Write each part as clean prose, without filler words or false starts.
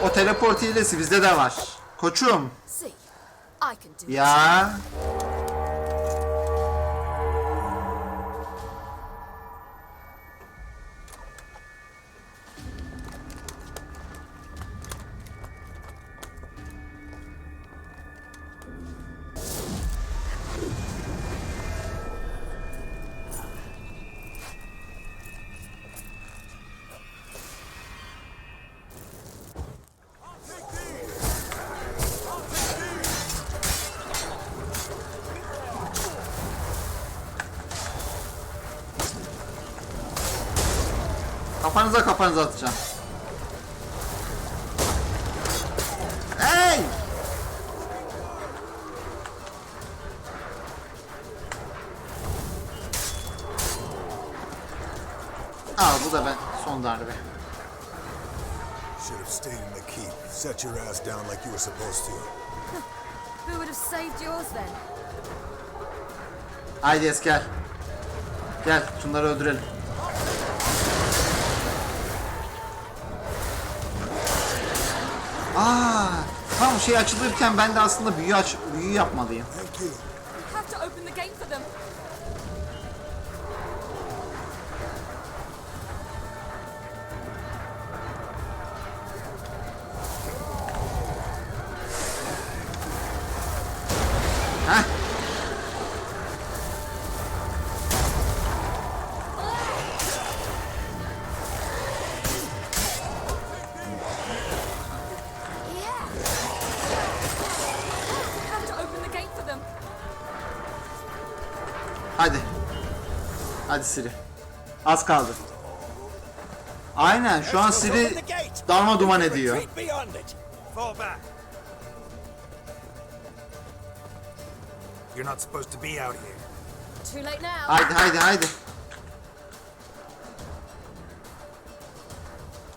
O teleport hilesi bizde de var. Koçum. Ya. Kafanıza atacağım. Hey! Al bu da ben son darbe. Should have stayed in the keep. Set your ass down like you were supposed to. Who would have saved yours then? Haydi gel. Gel şunları öldürelim. Tam şey açılırken ben de aslında büyü yapmalıyım. Heh. Hadi. Hadi Siri. Az kaldı. Aynen şu an Siri darma duman ediyor. You're not supposed to be out here. Too late now. Haydi.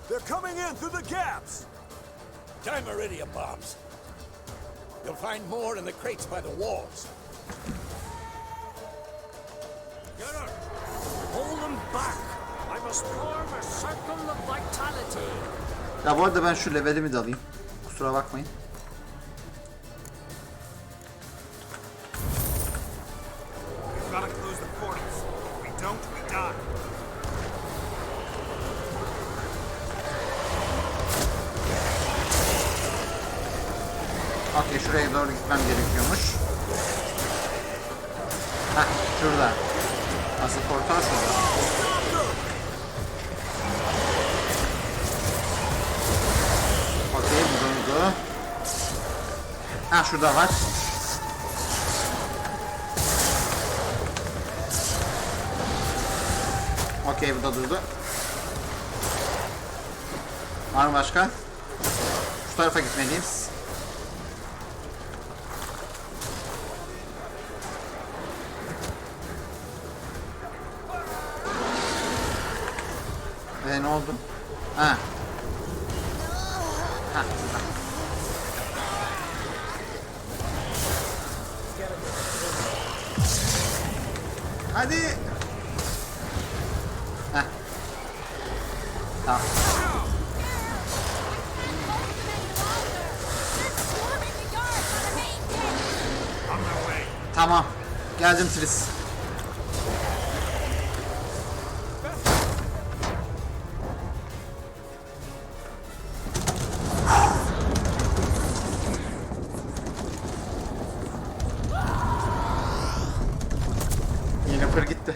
They're coming in through the gaps. Time iridium bombs. You'll find more in the crates by the walls. Hold them back. I must form a circle of vitality. Ya bu arada ben şu levelimi de alayım. Kusura bakmayın. Gotta close the portals. If we don't, we die. Okey şuraya doğru gitmem gerekiyormuş. Heh şurada. Asıl portal şurada. Okey bu durdu. Ha şurada var. Okey bu da durdu. Var mı başka? Şu tarafa gitmeliyiz. Ne oldu? Ha. Ha. Hadi. Ha. Tamam. Tamam. Geldim Tris. Gitti.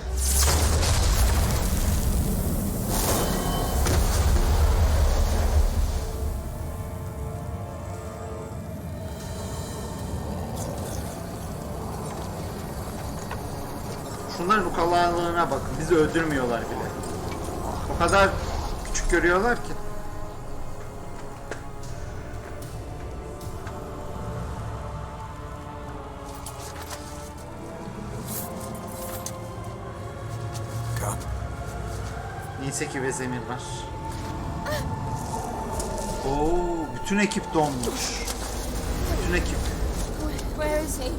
Şunların bu kalalığına bakın. Bizi öldürmüyorlar bile. O kadar küçük görüyorlar ki. Come. Neyse ki Vezemir var. Oo, bütün ekip donmuş. Bütün ekip. Where is he?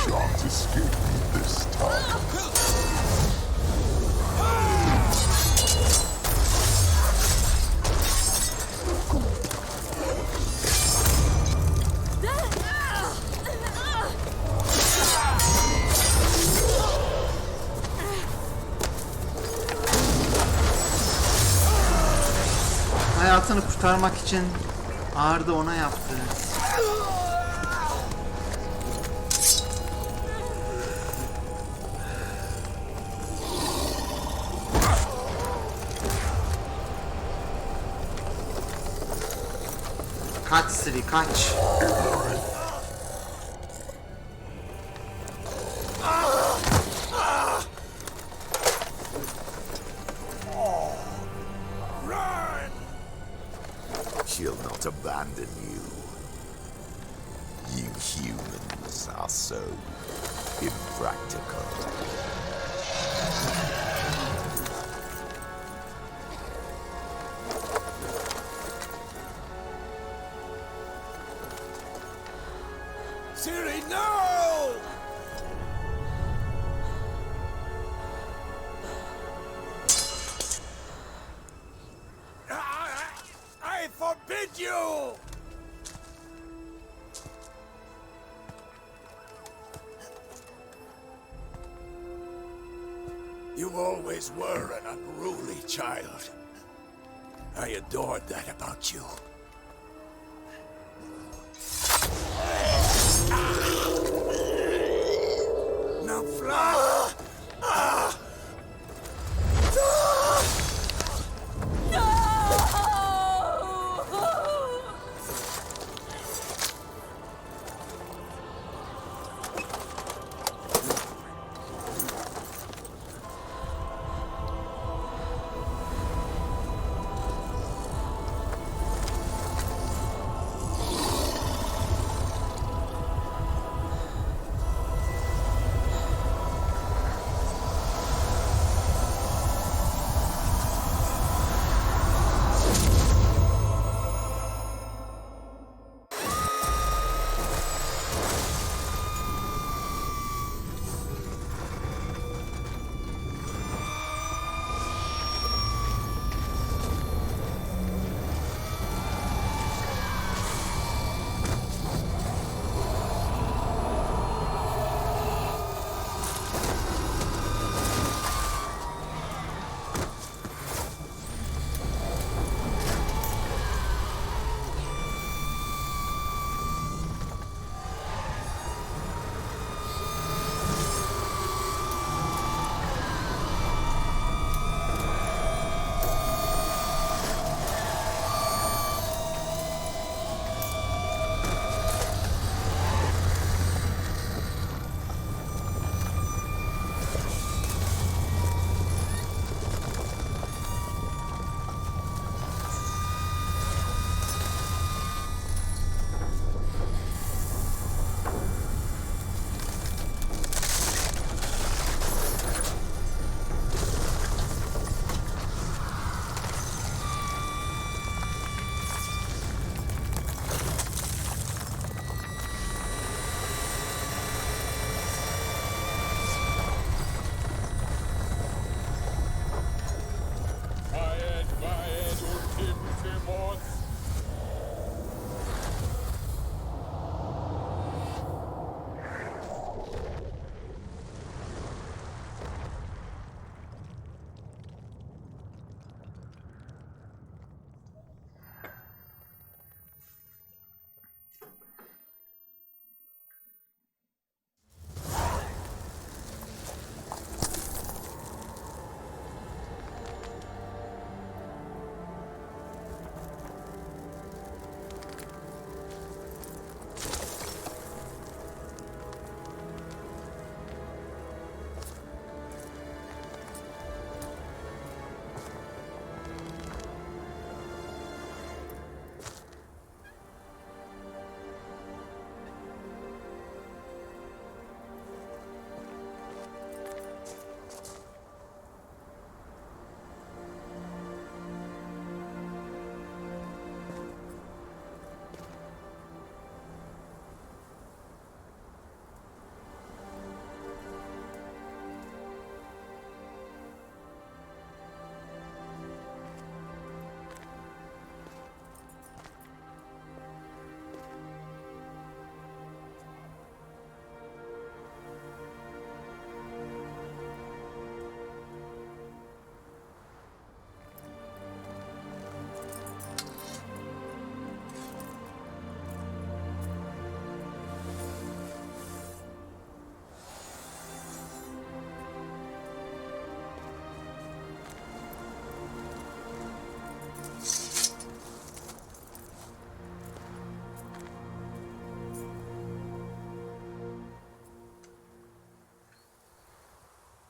Shan't escape me this time. Hayatını kurtarmak için Ağır da ona yaptı. Kaç Siri, kaç. She'll not abandon you. You humans are so impractical. Siri, no! I forbid you! You always were an unruly child. I adored that about you. Now fly!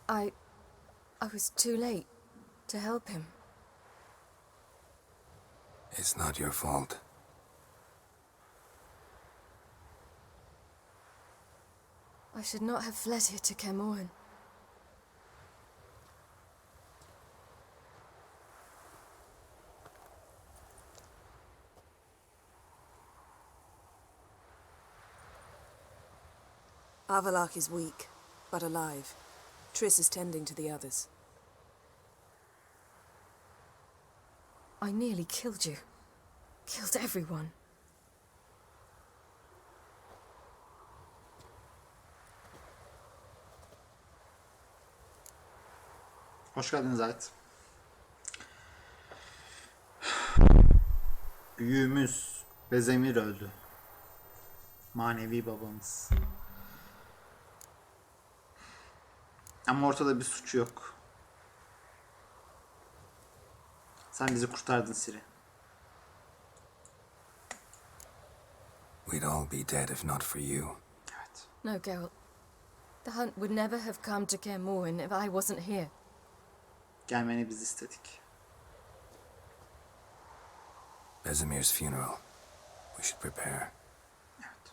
I was too late to help him. It's not your fault. I should not have fled here to Caermorhen. Avalak is weak, but alive. Triss is tending to the others. I nearly killed you. Killed everyone. Hoş geldiniz Ait. Büyüğümüz Vezemir öldü. Manevi babamız. Ama ortada bir suç yok. Sen bizi kurtardın Siri. We'd all be dead if not for you. Evet. No, Geralt. The hunt would never have come to Caermorhen if I wasn't here. Gelmeni biz istedik. Vesemir's funeral. We should prepare. Evet.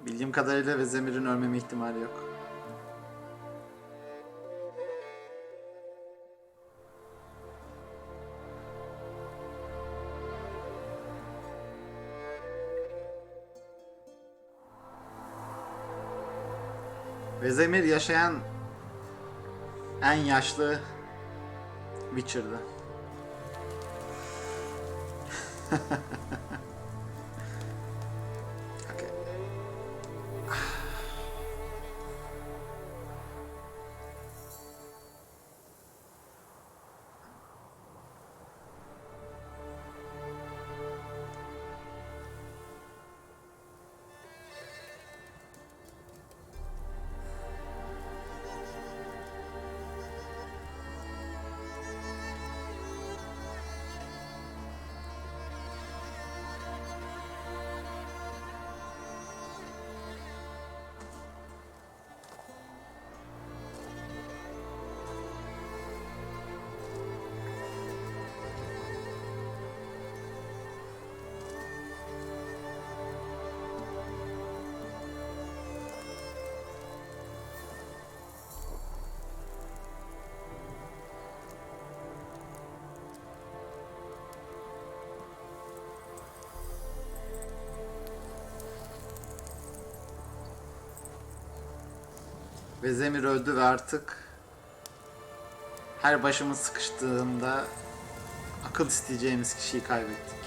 Bildiğim kadarıyla Vesemir'in ölmeme ihtimali yok. Vesemir yaşayan en yaşlı Witcher'dı. Okay. Vesemir öldü ve artık her başımız sıkıştığında akıl isteyeceğimiz kişiyi kaybettik.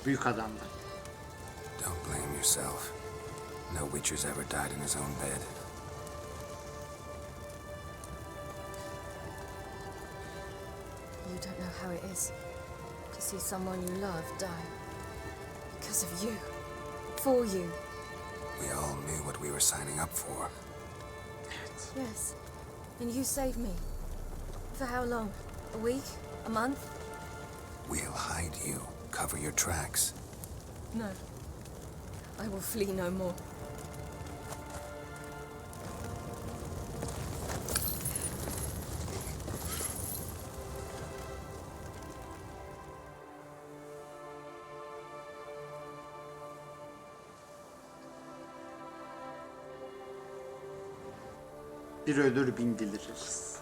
Büyük adamdı. Don't blame yourself. No Witcher's ever died in his own bed. You don't know how it is to see someone you love die. Because of you. For you. We all knew what we were signing up for. Yes. And you saved me. For how long? A week? A month? We'll hide you. Cover your tracks. No. I will flee no more. Bir ölür bin diliririz.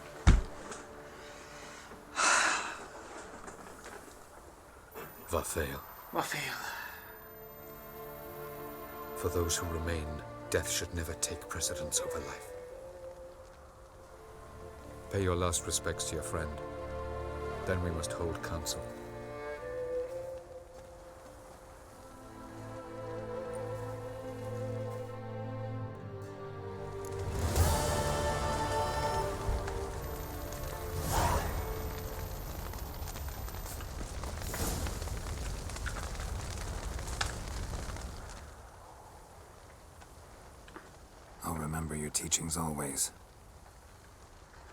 Vafail. Vafail. For those who remain, death should never take precedence over life. Pay your last respects to your friend. Then we must hold council. remember your teachings always.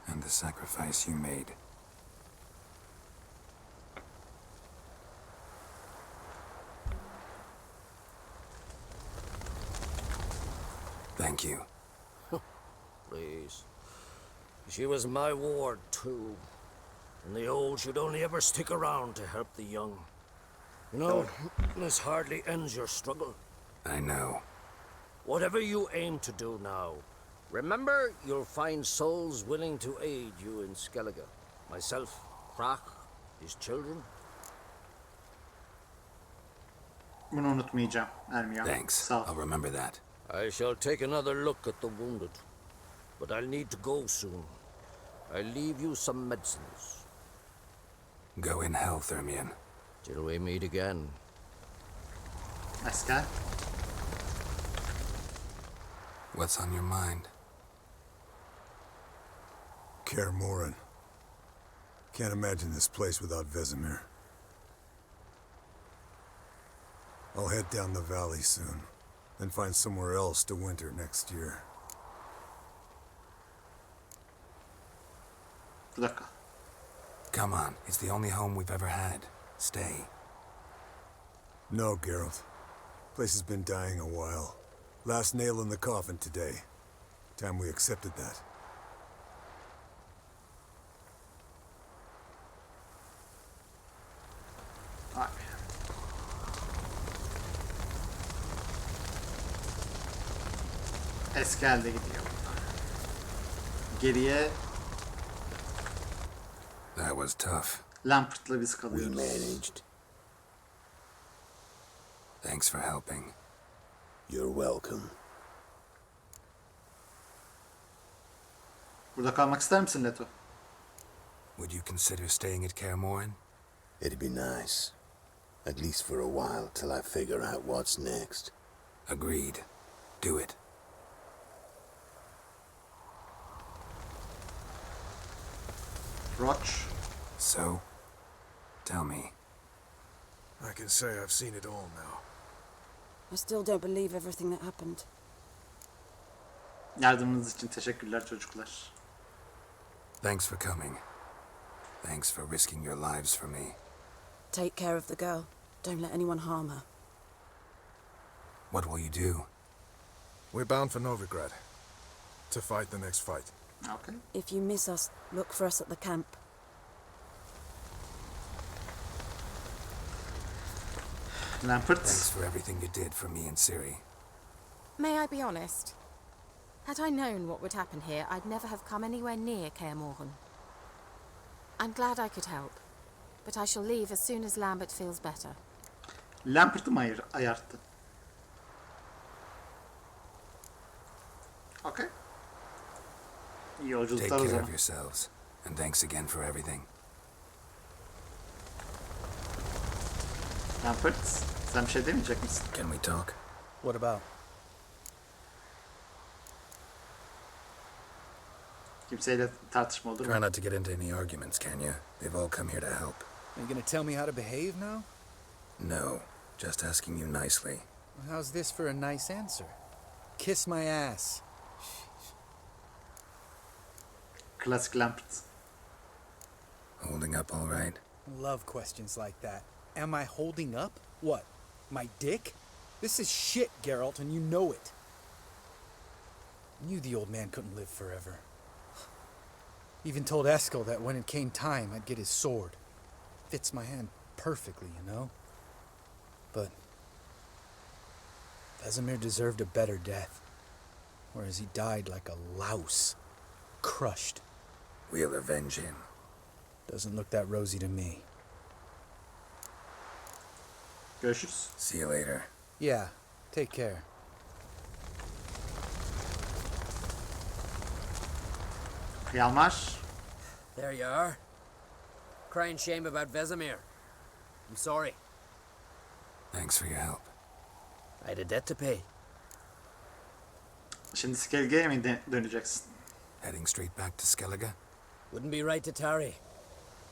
And the sacrifice you made. Thank you. Please. She was my ward, too. And the old should only ever stick around to help the young. You know, this hardly ends your struggle. I know. Whatever you aim to do now, remember you'll find souls willing to aid you in Skellige. Myself, Krak, his children. Bunu unutmayacağım Ermiya. Thanks. Sağ ol. I'll remember that. I shall take another look at the wounded. But I'll need to go soon. I'll leave you some medicines. Go in health, Ermion. Till we meet again. Asker. What's on your mind? Kaer Morhen. Can't imagine this place without Vesemir. I'll head down the valley soon, then find somewhere else to winter next year. Bir dakika. Come on, it's the only home we've ever had. Stay. No, Geralt. Place has been dying a while. Last nail in the coffin today. Time we accepted that. Abi. Eskel de gidiyor. Geriye That was tough. Lampert'la biz We kalıyoruz. managed. Thanks for helping. You're welcome. Burada kalmak ister misin Leto? Would you consider staying at Kaer Morhen? It'd be nice. At least for a while, till I figure out what's next. Agreed. Do it. Roach. So, tell me. I can say I've seen it all now. I still don't believe everything that happened. Yardımınız için teşekkürler çocuklar. Thanks for coming. Thanks for risking your lives for me. Take care of the girl. Don't let anyone harm her. What will you do? We're bound for Novigrad. To fight the next fight. Okay. If you miss us, look for us at the camp. Lampert. Thanks for everything you did for me and Ciri. May I be honest? Had I known what would happen here, I'd never have come anywhere near Kaer Morhen. I'm glad I could help, but I shall leave as soon as Lambert feels better. Lampert'ı mı ayarttı? Okay. İyi Take yolculuklar o care zaman. of yourselves, and thanks again for everything. Lampert, sen bir şey demeyecek misin? Can we talk? What about? Kimseyle tartışma olur mu? Try not to get into any arguments, can you? They've all come here to help. Are you gonna tell me how to behave now? No, just asking you nicely. Well, how's this for a nice answer? Kiss my ass. Klasik Lampert. Holding up all right? Love questions like that. Am I holding up? What? My dick? This is shit, Geralt, and you know it. I knew the old man couldn't live forever. Even told Eskel that when it came time, I'd get his sword. Fits my hand perfectly, you know? But Vesemir deserved a better death, whereas he died like a louse, crushed. We'll avenge him. Doesn't look that rosy to me. Görüşürüz. See you later. Yeah, take care. Hjalmar. There you are. Crying shame about Vesemir. I'm sorry. Thanks for your help. I had a debt to pay. Şimdi Skellige'ye mi döneceksin? Heading straight back to Skellige? Wouldn't be right to tarry.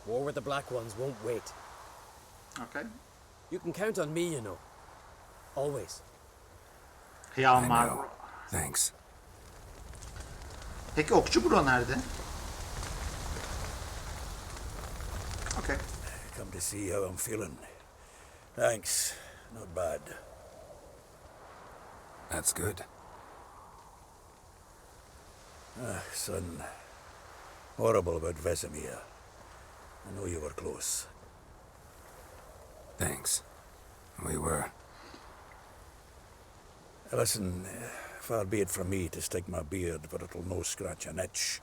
War with the Black Ones won't wait. Okay. You can count on me, you know. Always. I Hjalmar. know. Thanks. Peki okçu bro nerede? Okay. Come to see how I'm feeling. Thanks. Not bad. That's good. Son. Horrible about Vesemir. I know you were close. Thanks. We were. Listen, far be it from me to stick my beard, but it'll no scratch an itch.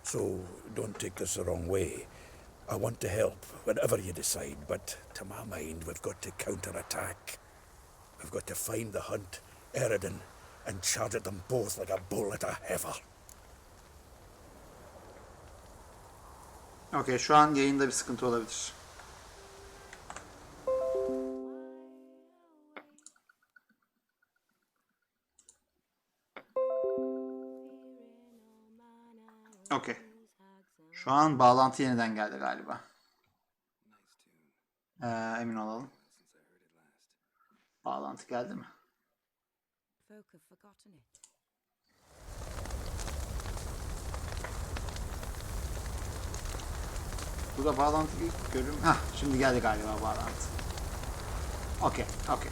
So don't take this the wrong way. I want to help, whatever you decide, but to my mind, we've got to counterattack. We've got to find the hunt, Eridan, and charge at them both like a bull at a heifer. Okey, şu an yayında bir sıkıntı olabilir. Okey. Şu an bağlantı yeniden geldi galiba. Emin olalım. Bağlantı geldi mi? Burada bağlantı görüyorum. Hah, şimdi geldi galiba bağlantı. Okey, okey.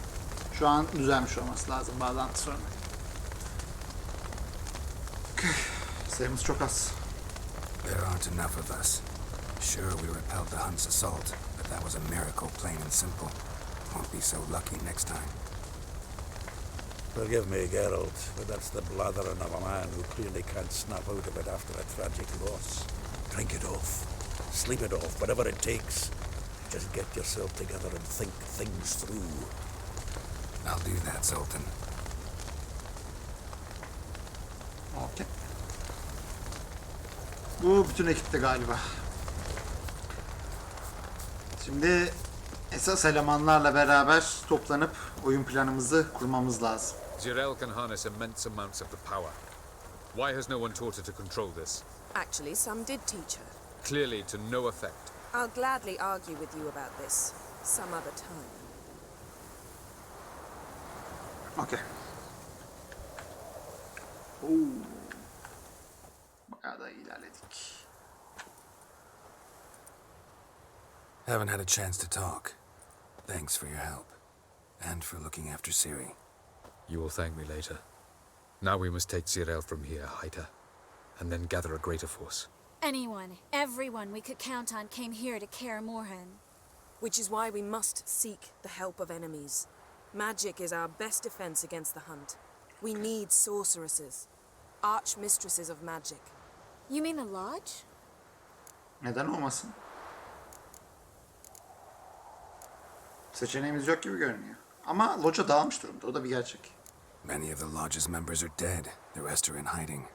Şu an düzelmiş olması lazım bağlantı sorunu. Sayımız çok az. There aren't enough of us. Sure, we repelled the Hunt's assault, but that was a miracle, plain and simple. Won't be so lucky next time. Forgive me, Geralt, but that's the blathering of a man who clearly can't snap out of it after a tragic loss. Drink it off. Sleep it off, whatever it takes. Just get yourself together and think things through. I'll do that, Sultan. Okay. Bu bütün ekipte galiba. Şimdi esas elemanlarla beraber toplanıp oyun planımızı kurmamız lazım. Jirel can harness immense amounts of the power. Why has no one taught her to control this? Actually, some did teach her. Clearly to no effect. I'll gladly argue with you about this some other time. Okay. Bayağı da ilerledik. Haven't had a chance to talk. Thanks for your help. And for looking after Ciri. You will thank me later. Now we must take Jirel from here, hide her, and then gather a greater force. Anyone, everyone we could count on came here to Kaer Morhen. Which is why we must seek the help of enemies. Magic is our best defense against the Hunt. We need sorceresses. Archmistresses of magic. You mean the Lodge? Neden olmasın? Seçeneğimiz yok gibi görünüyor. Ama loca dağılmış durumda. O da bir gerçek. Many of the Lodge's members are dead. The rest are in hiding.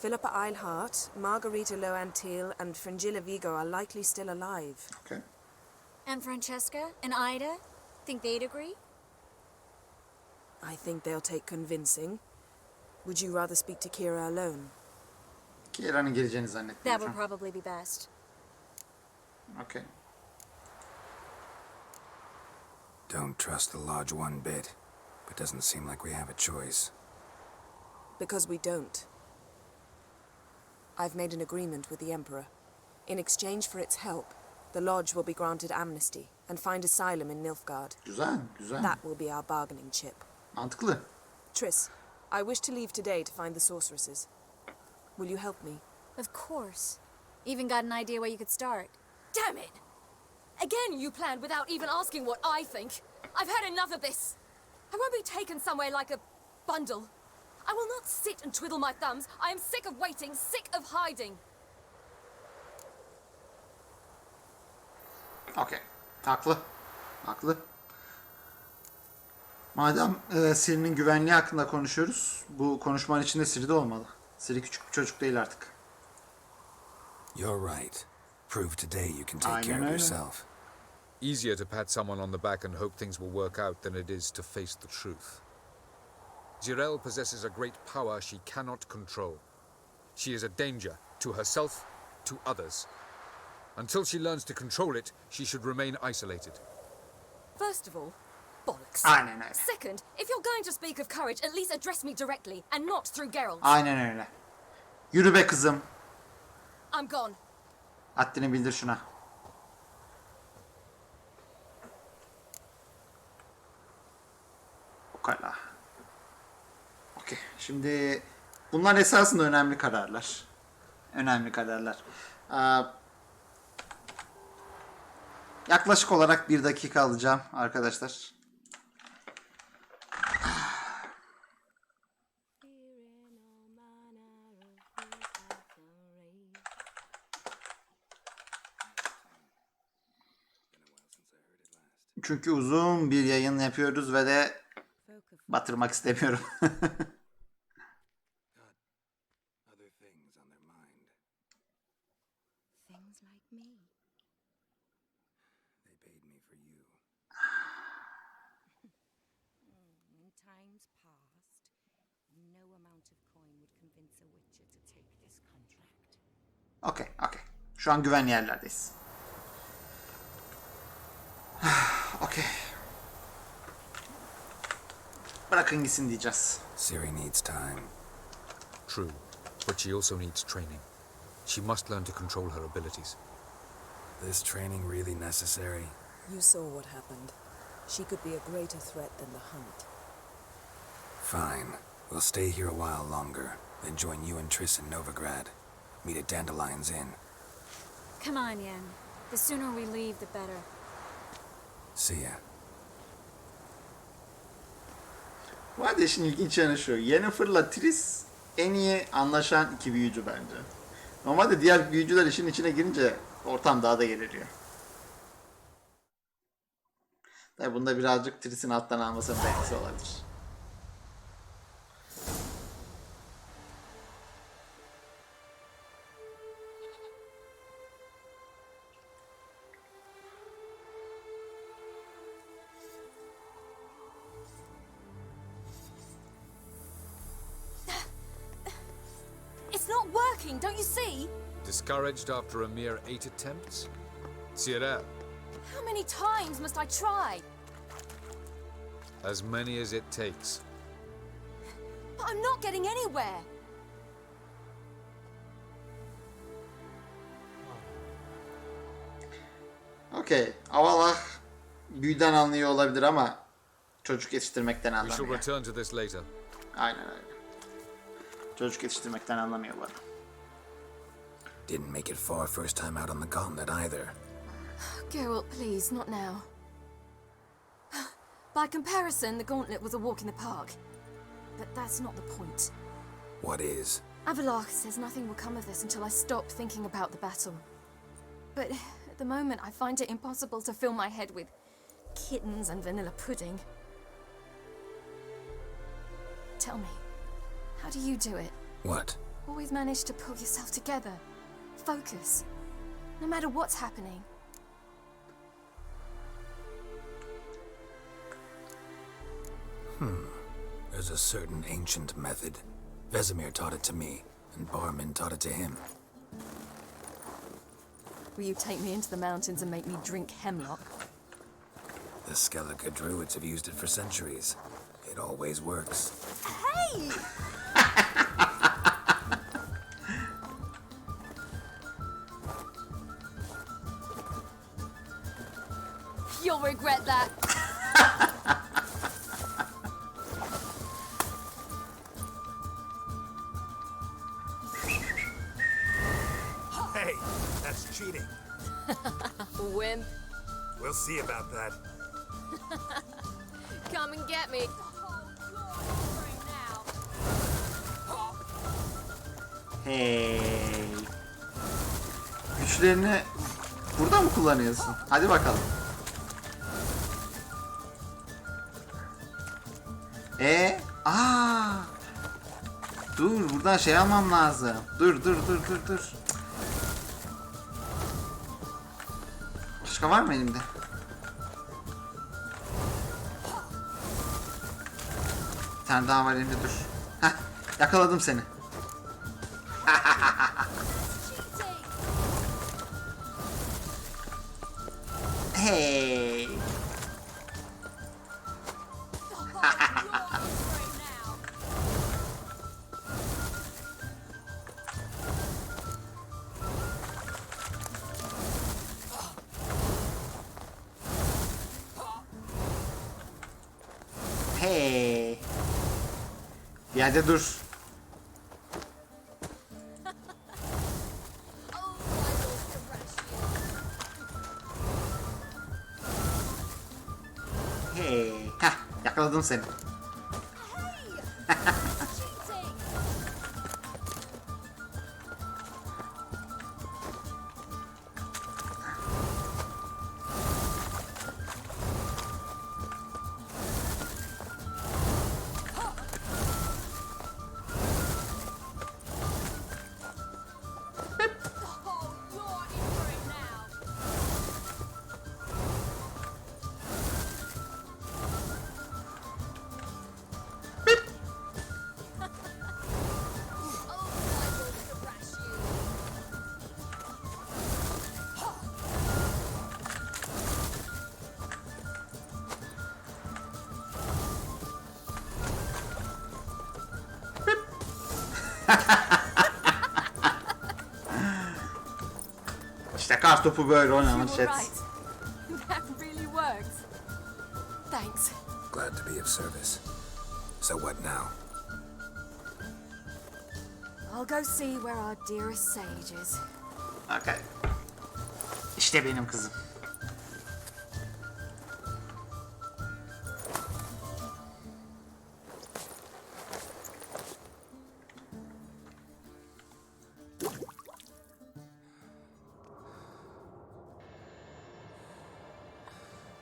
Philippa Eilhart, Margarita Loantil, and Fringilla Vigo are likely still alive. Okay. And Francesca and Ida? Think they'd agree? I think they'll take convincing. Would you rather speak to Kira alone? Kira'nın geleceğini That zannetmiyorum. would probably be best. Okay. Don't trust the Lodge one bit. But doesn't seem like we have a choice. Because we don't. I've made an agreement with the Emperor. In exchange for its help, the Lodge will be granted amnesty and find asylum in Nilfgaard. Güzel, güzel. That will be our bargaining chip. Mantıklı. Triss, I wish to leave today to find the sorceresses. Will you help me? Of course. Even got an idea where you could start. Damn it! Again you planned without even asking what I think. I've had enough of this. I won't be taken somewhere like a bundle. I will not sit and twiddle my thumbs. I am sick of waiting, sick of hiding. Okay. Haklı. Haklı. Madem Ciri'nin güvenliği hakkında konuşuyoruz, bu konuşmanın içinde Ciri de olmalı. Ciri küçük bir çocuk değil artık. You're right. Prove today you can take care Aynen of öyle. yourself. Easier to pat someone on the back and hope things will work out than it is to face the truth. Jirel possesses a great power she cannot control. She is a danger to herself, to others. Until she learns to control it, she should remain isolated. First of all, bollocks. Aynen öyle. Second, if you're going to speak of courage, at least address me directly and not through Geralt. Aynen öyle. Yürü be kızım. I'm gone. Haddini bildir şuna. O kadar. Okey. Şimdi bunlar esasında önemli kararlar. Önemli kararlar. Yaklaşık olarak 1 dakika alacağım arkadaşlar. Çünkü uzun bir yayın yapıyoruz ve de batırmak istemiyorum. Things like me. They paid me for you. In times past, no amount of coin would convince a witcher to take this contract. Okey, okey. Şu an güvenli yerlerdeyiz. Okey. Bırakın gitsin diyeceğiz. Ciri needs time. True, but she also needs training. She must learn to control her abilities. This training really necessary? You saw what happened. She could be a greater threat than the Hunt. Fine. We'll stay here a while longer, then join you and Triss in Novigrad. Meet at Dandelion's Inn. Come on, Yen. The sooner we leave, the better. See ya. Bu arada işin ilginç yanı şu. Yennefer'la Triss en iyi anlaşan iki büyücü bence. Normalde diğer büyücüler işin içine girince ortam daha da geriliyor. Tabi bunda birazcık Triss'in alttan almasının da etkisi olabilir. It's not working, don't you see? Discouraged after a mere 8 attempts? Cyril, How many times must I try? as many as it takes. But I'm not getting anywhere. Okey. Avallah büyüden anlıyor olabilir ama çocuk yetiştirmekten We shall anlamıyor. return to this later. Aynen öyle. Çocuk yetiştirmekten anlamıyor bu adam. Didn't make it far first time out on the gauntlet either. Geralt, please, not now. By comparison, the gauntlet was a walk in the park. But that's not the point. What is? Avalach says nothing will come of this until I stop thinking about the battle. But at the moment, I find it impossible to fill my head with kittens and vanilla pudding. Tell me, how do you do it? What? Always manage to pull yourself together. Focus. No matter what's happening. There's a certain ancient method. Vesemir taught it to me, and Barman taught it to him. Will you take me into the mountains and make me drink hemlock? The Skellige druids have used it for centuries. It always works. Hey! You'll regret that. Hey, that's cheating. Wimp, We'll see about that. come and get me. Hey. Güçlerini burada mı kullanıyorsun? Hadi bakalım. Aa. Dur, buradan şey almam lazım. Dur. Başka var mı elimde? Bir tane daha var elimde, dur. Heh, yakaladım seni. Hey. hadi dur. Hey, heh, yakaladım seni. İşte kartopu böyle oynanır chat. That really worked. Thanks. Glad to be of service. So what now? I'll go see where our dearest sage is. Okay. İşte benim kızım.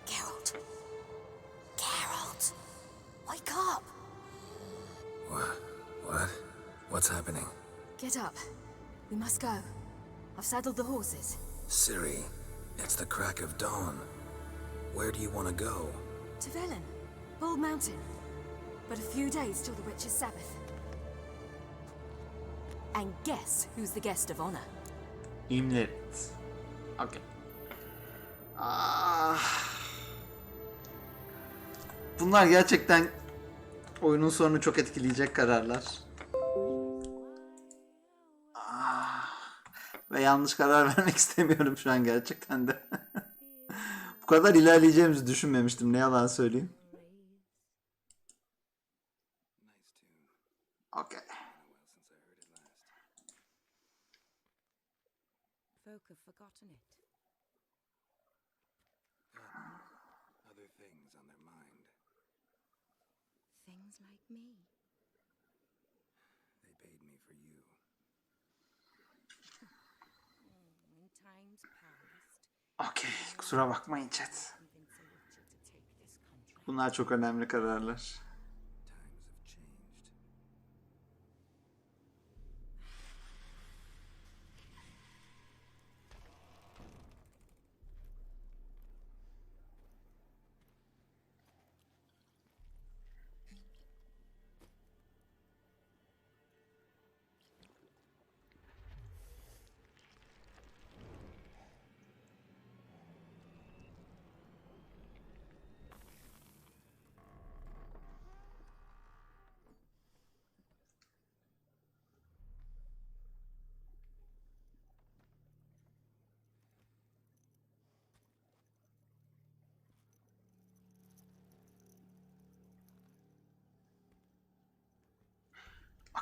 Geralt. Geralt. Wake up. What? What's happening? Get up. We must go. I've saddled the horses. Ciri, it's the crack of dawn. Where do you want to go? To Velen. Bald Mountain. But a few days till the Witch's Sabbath. And guess who's the guest of honor? İmlet. Okay. Ah. Bunlar gerçekten oyunun sonunu çok etkileyecek kararlar. Ve yanlış karar vermek istemiyorum şu an gerçekten de. Bu kadar ilerleyeceğimizi düşünmemiştim, ne yalan söyleyeyim. Okay. Folk have forgotten it. Other things on their mind. Things like me. They paid me for you. In times past. Okay, kusura bakmayın chat. Bunlar çok önemli kararlar.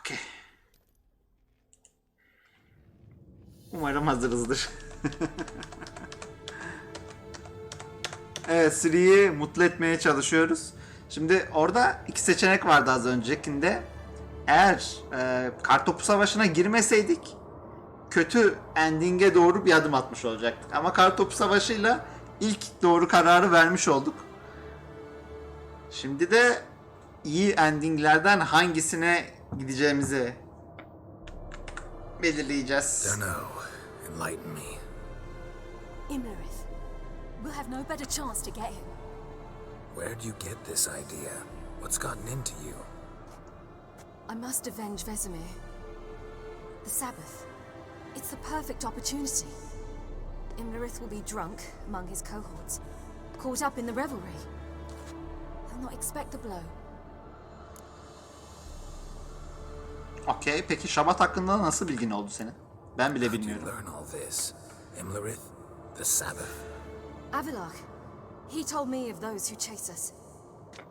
Okay. Umarım hazırızdır. Evet, Ciri'yi mutlu etmeye çalışıyoruz. Şimdi orada iki seçenek vardı az öncekinde. Eğer Kartopu Savaşı'na girmeseydik kötü ending'e doğru bir adım atmış olacaktık. Ama Kartopu Savaşı'yla ilk doğru kararı vermiş olduk. Şimdi de iyi endinglerden hangisine gideceğimizi belirleyeceğiz. Don't know. Enlighten me. Imlerith. We'll have no better chance to get him. Where do you get this idea? What's gotten into you? I must avenge Vesemir. The Sabbath. It's the perfect opportunity. Imlerith will be drunk among his cohorts, caught up in the revelry. He'll not expect the blow. Okey, peki Şabat hakkında nasıl bilgin oldu senin? Ben bile bilmiyorum. Learn all this. Imlerith, the Sabbath. Avilark. He told me of those who chase us.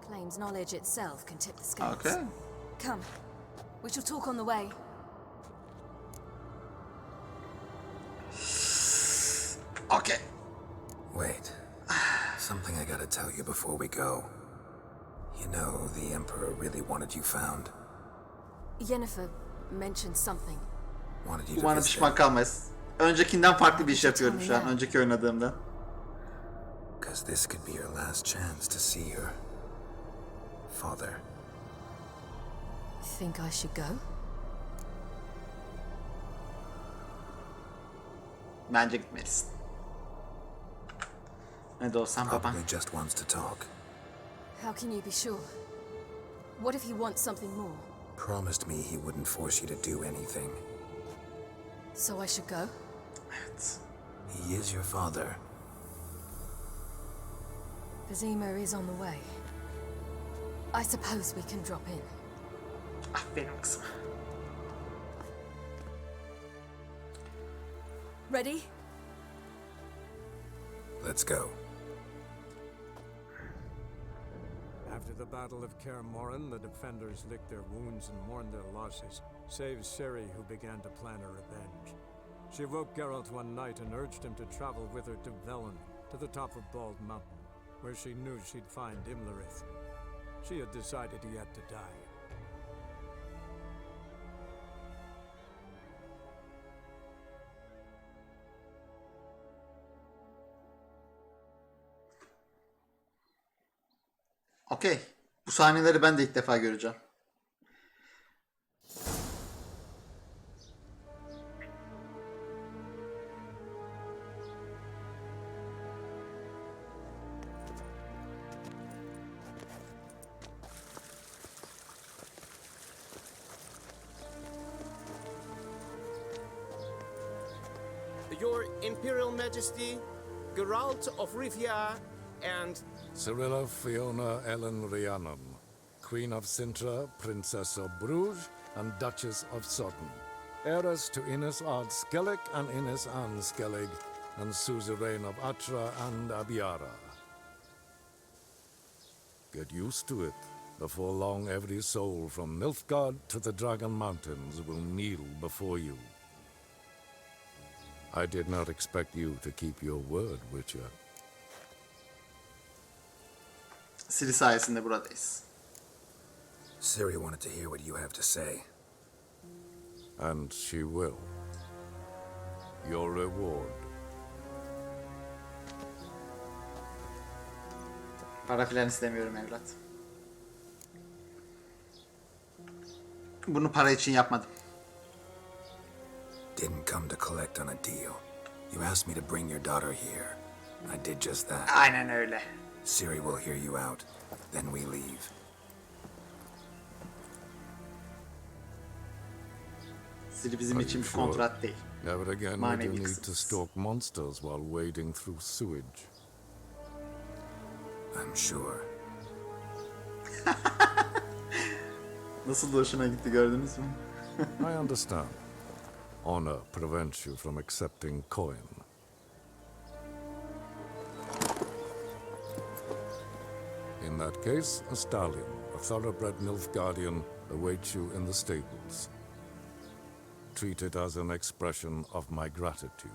Claims knowledge itself can tip the scales. Okay. Come, We shall talk on the way. Okay. Wait. Something I gotta tell you before we go. You know, the Emperor really wanted you found. Yennefer mentioned something. Wanted you to Umarım visit. pişman kalmayız. Öncekinden farklı bir iş yapıyorum şu an. Önceki oynadığımda. Because this could be your last chance to see your father. Think I should go? Bence gitmelisin. Ne de olsan baban. Probably just wants to talk. How can you be sure? What if he wants something more? Promised me he wouldn't force you to do anything. So I should go? Evet. He is your father. Vizima is on the way. I suppose we can drop in. Aferin kızım. Ready? Let's go. After the Battle of Kaer Morhen, the defenders licked their wounds and mourned their losses, save Ciri, who began to plan her revenge. She woke Geralt one night and urged him to travel with her to Velen, to the top of Bald Mountain, where she knew she'd find Imlerith. She had decided he had to die. Okey. Bu sahneleri ben de ilk defa göreceğim. Your Imperial Majesty, Geralt of Rivia, and Cirilla Fiona Ellen Rhiannon, Queen of Sintra, Princess of Bruges, and Duchess of Sutton. Heiress to Innes Ard Skellig and Innes Anne Skellig, and suzerain of Atra and Abiara. Get used to it. Before long, every soul from Nilfgaard to the Dragon Mountains will kneel before you. I did not expect you to keep your word, Witcher. Ciri sayesinde buradayız. Ciri wanted to hear what you have to say. And she will. Your reward. Para filan istemiyorum evlat. Bunu para için yapmadım. Didn't come to collect on a deal. You asked me to bring your daughter here. I did just that. Aynen öyle. Ciri will hear you out. Then we leave. Ciri bizim için bir kontrat değil. Never again would Manevi you need to kısmımız. stalk monsters while wading through sewage. I'm sure. Nasıl da hoşuna gitti gördünüz mü? I understand. Honor prevents you from accepting coin. In that case, a stallion, a thoroughbred Nilfgaardian, awaits you in the stables. Treat it as an expression of my gratitude.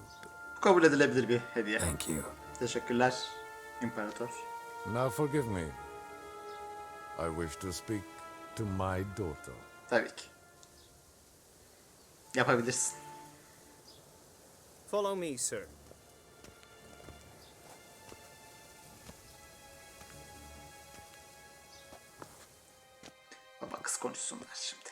Kabul edilebilir bir hediye. Thank you. Teşekkürler İmparator. Now forgive me. I wish to speak to my daughter. Tabii ki. Yapabilirsin. follow me, sir. Baba kız konuşsunlar şimdi.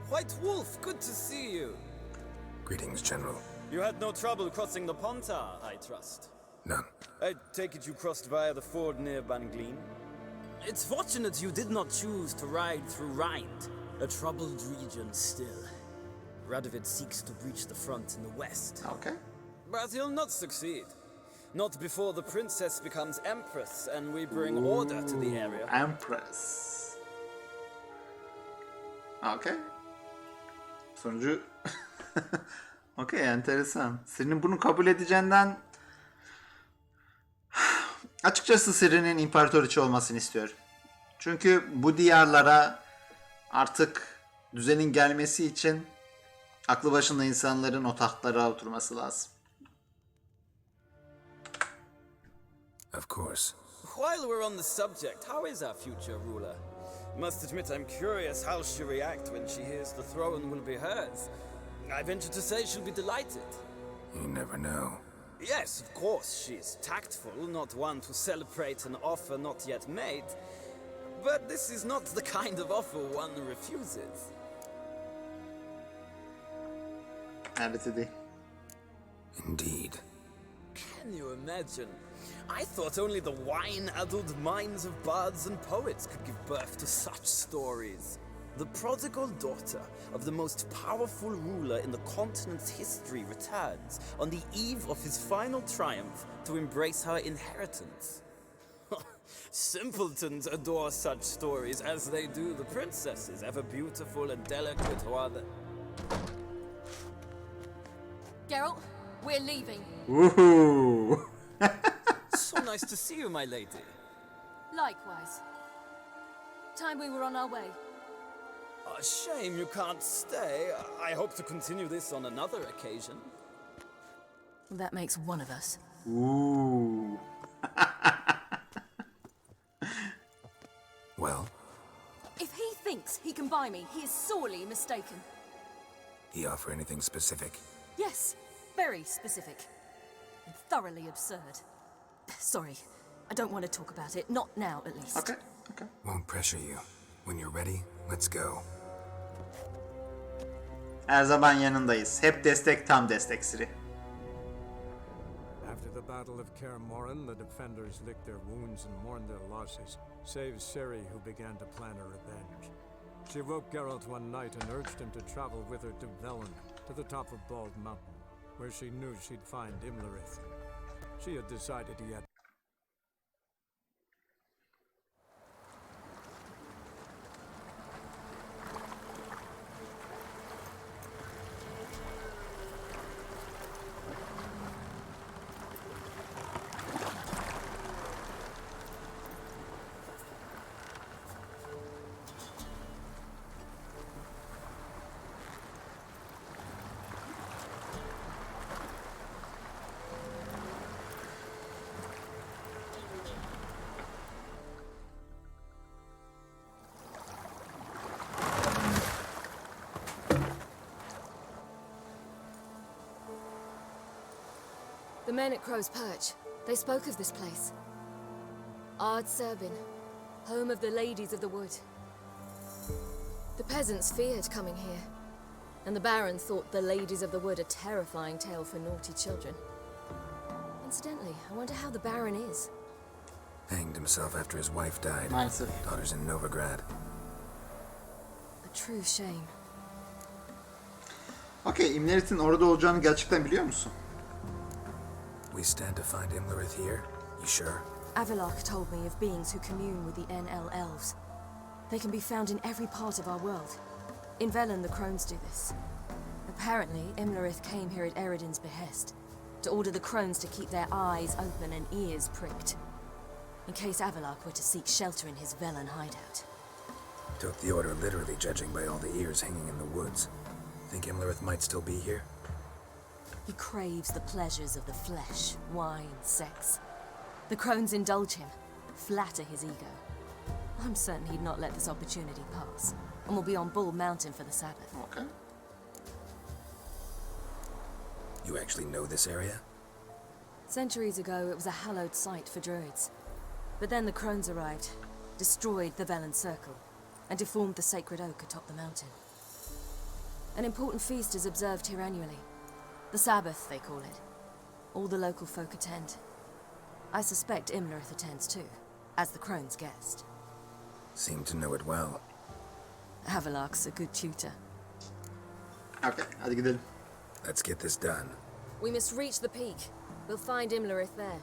White Wolf, good to see you. Greetings, General. You had no trouble crossing the Pontar, I trust. None. I take it you crossed via the ford near Banglin? It's fortunate you did not choose to ride through Rind, a troubled region still. Radovid seeks to breach the front in the west. Okay. But he'll not succeed. Not before the princess becomes empress and we bring order to the area. Empress. Okay. Sonucu Okey, enteresan. Senin bunu kabul edeceğinden açıkçası Ciri'nin imparatoriçe olmasını istiyorum. Çünkü bu diyarlara artık düzenin gelmesi için aklı başında insanların o tahtlara oturması lazım. Of course. While we're on the subject, how is our future ruler? Must admit I'm curious how she'll react when she hears the throne will be hers. I venture to say she'll be delighted. You never know. Yes, of course, she's tactful, not one to celebrate an offer not yet made. But this is not the kind of offer one refuses. Evet değil. Indeed. Can you imagine? I thought only the wine-addled minds of bards and poets could give birth to such stories. The prodigal daughter of the most powerful ruler in the continent's history returns on the eve of his final triumph to embrace her inheritance. Simpletons adore such stories as they do the princesses, ever beautiful and delicate who are the... Geralt, we're leaving. Woohoo! So nice to see you, my lady. Likewise. Time we were on our way. A shame you can't stay. I hope to continue this on another occasion. That makes one of us. Ooh. Well? If he thinks he can buy me, he is sorely mistaken. He offer anything specific? Yes, very specific. And thoroughly absurd. Sorry, I don't want to talk about it. Not now, at least. Okay, okay. Won't pressure you. When you're ready, let's go. Her zaman yanındayız. Hep destek, tam destek Ciri. After the Battle of Kaer Morhen, the defenders licked their wounds and mourned their losses, save Ciri, who began to plan a revenge. She woke Geralt one night and urged him to travel with her to Velen, to the top of Bald Mountain, where she knew she'd find Imlerith. She had decided he had... The men at Crow's Perch, they spoke of this place. Ard Serbin, home of the Ladies of the Wood. The peasants feared coming here, and the Baron thought the Ladies of the Wood a terrifying tale for naughty children. Incidentally, I wonder how the Baron is. Hanged himself after his wife died. Maalesef. Daughter's in Novigrad. A true shame. Okey, Imlerith'in orada olacağını gerçekten biliyor musun? We stand to find Imlerith here? You sure? Avilark told me of beings who commune with the NL elves. They can be found in every part of our world. In Velen, the crones do this. Apparently, Imlerith came here at Eredin's behest, to order the crones to keep their eyes open and ears pricked, in case Avilark were to seek shelter in his Velen hideout. Took the order literally, judging by all the ears hanging in the woods. Think Imlerith might still be here? He craves the pleasures of the flesh, wine, sex. The crones indulge him, flatter his ego. I'm certain he'd not let this opportunity pass, and will be on Bull Mountain for the Sabbath. Okay. You actually know this area? Centuries ago, it was a hallowed site for druids. But then the crones arrived, destroyed the Velen Circle, and deformed the sacred oak atop the mountain. An important feast is observed here annually. The Sabbath, they call it. All the local folk attend. I suspect Imlerith attends too, as the crone's guest. Seem to know it well. Avilark's a good tutor. Okay, hadi gidelim. Let's get this done. We must reach the peak. We'll find Imlerith there.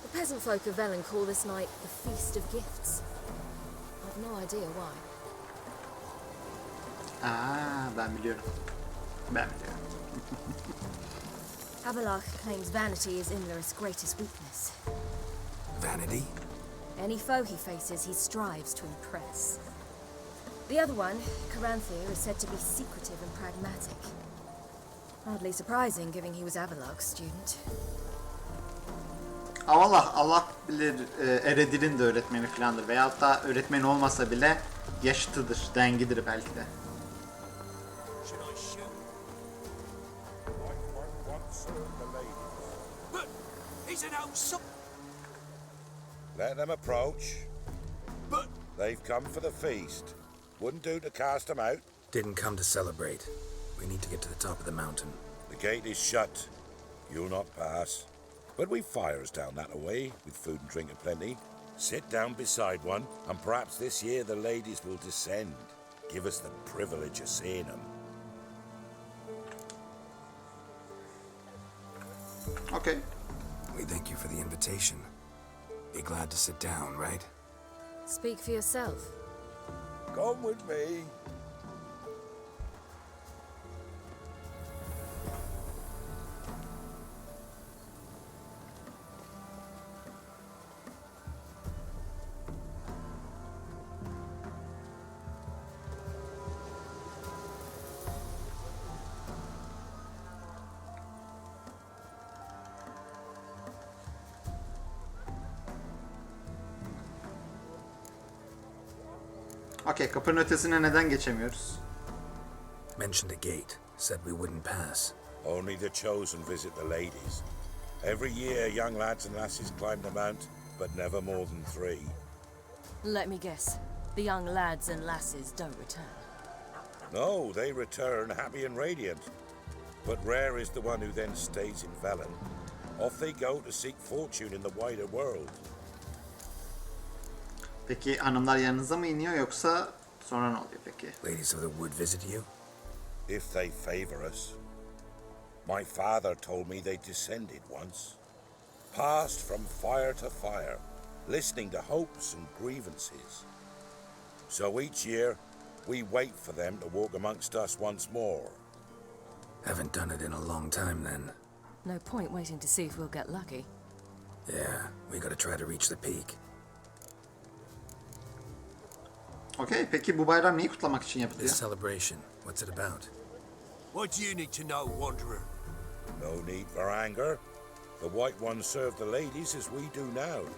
The peasant folk of Velen call this night the Feast of Gifts. I've no idea why. Aa, ben biliyorum. Ben biliyorum. Havelock claims vanity is Imlerith's greatest weakness. Vanity? Any foe he faces, he strives to impress. The other one, Caranthir, is said to be secretive and pragmatic. Hardly surprising, given he was Havelock's student. Allah bilir, Eredil'in de öğretmeni filandır veyahut da öğretmeni olmasa bile yaşıtıdır, dengidir belki de. Let them approach. But they've come for the feast. Wouldn't do to cast them out. Didn't come to celebrate. We need to get to the top of the mountain. The gate is shut. You'll not pass. But we've fires down that way, with food and drink aplenty. Sit down beside one, and perhaps this year the ladies will descend. Give us the privilege of seeing them. Okay. We thank you for the invitation. Be glad to sit down, right? Speak for yourself. Come with me. Okay, kapının ötesine neden geçemiyoruz? Mentioned a gate. Said we wouldn't pass. Only the chosen visit the ladies. Every year, young lads and lasses climb the mount, but never more than 3. Let me guess. The young lads and lasses don't return. No, they return happy and radiant. But rare is the one who then stays in Velen. Off they go to seek fortune in the wider world. Peki hanımlar yanınıza mı iniyor yoksa sonra ne oluyor peki? Ladies of the wood visit you? If they favor us. My father told me they descended once. Passed from fire to fire, listening to hopes and grievances. So each year, we wait for them to walk amongst us once more. Haven't done it in a long time then. No point waiting to see if we'll get lucky. Yeah, we gotta try to reach the peak. Okay, peki bu bayram neyi kutlamak için yapılıyor? This celebration, what's it about? What do you need to know, Wanderer? No need for anger. The White Ones serve the ladies as we do now.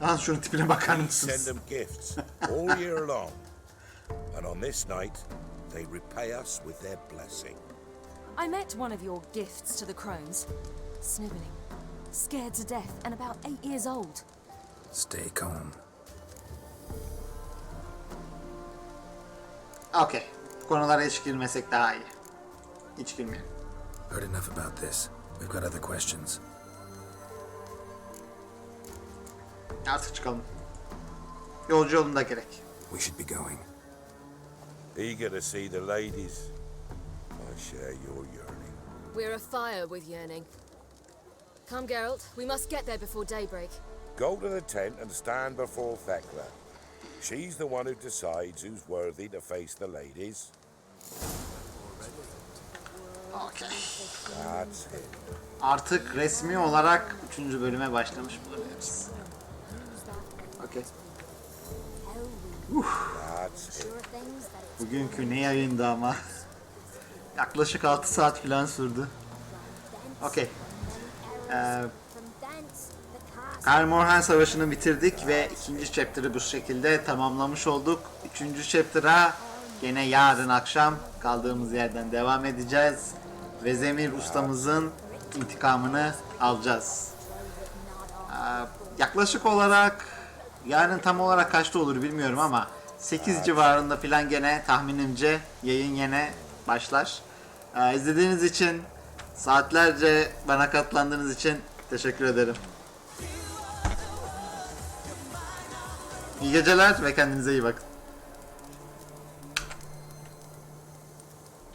Lan şunun tipine bakar Send mısınız? them gifts all year long. And on this night, they repay us with their blessing. I met one of your gifts to the crones. Sniveling, scared to death, and about 8 years old. Stay calm. Okay, konulara hiç girmesek daha iyi. Hiç girmeyelim. Heard enough about this. We've got other questions. Artık çıkalım. Yolcu yolunda gerek. We should be going. Eager to see the ladies. I share your yearning. We're afire with yearning. Come, Geralt. We must get there before daybreak. Go to the tent and stand before Thekla. She's the one who decides who's worthy to face the ladies. Okay. That's it. Artık resmi olarak 3. bölüme başlamış bulunuyoruz. Okay. That's it. Bugünkü ne yayındı ama. Yaklaşık 6 saat falan sürdü. Okay. Kaer Morhen Savaşı'nı bitirdik ve 2. chapter'ı bu şekilde tamamlamış olduk. 3. chapter'a gene yarın akşam kaldığımız yerden devam edeceğiz. Ve Zemir ustamızın intikamını alacağız. Yaklaşık olarak yarın tam olarak kaçta olur bilmiyorum ama 8 civarında falan gene tahminimce yayın yine başlar. İzlediğiniz için, saatlerce bana katılandığınız için teşekkür ederim. İyi geceler ve kendinize iyi bakın.